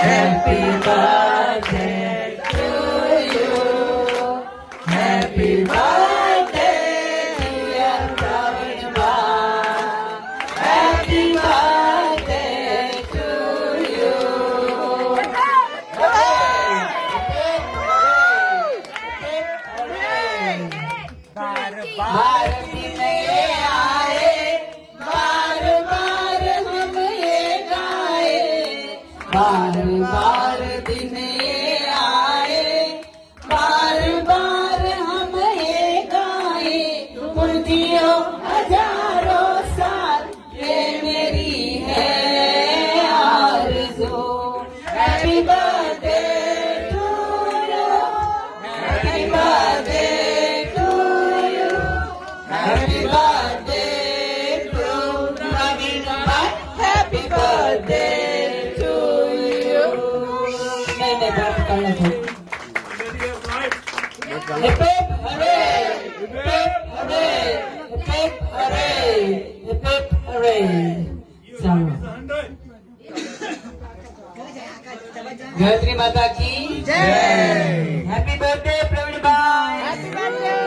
Happy birthday to you. Happy birthday, dear Praveenba. Happy birthday to you. बार दिन ये आए, बार बार हम ये गाए, बार बार दिन ये आए, बार बार हम ये गाए, तुम जियो हजारों साल, ये मेरी है आरज़ू। Happy birthday to you, happy birthday to you, happy birthday to Praveenba, happy birthday to you. मैंने बात करना था। Hip hip hurray, hip hip hurray, hip hip hurray, hip hip hurray. चलो, गायत्री माता की जय। Happy birthday Praveenba, happy birthday,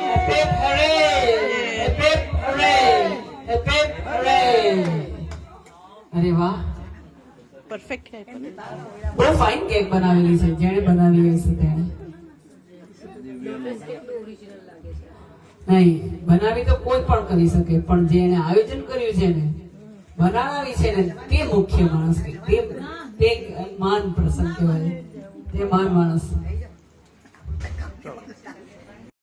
hip hip hurray, hip hip hurray, hip hip hurray. अरे वाह, perfect હે બહુ ફાઇન કેક બનાવેલી છે, જેણે બનાવી હશે તેણે. નહીં, બનાવી તો કોઈ પણ કરી શકે, પણ જેણે આયોજન કર્યું છે ને, બનાવી છે ને, તે મુખ્ય માણસ, તે માન પ્રસંગ કહેવાય, તે માન માણસ.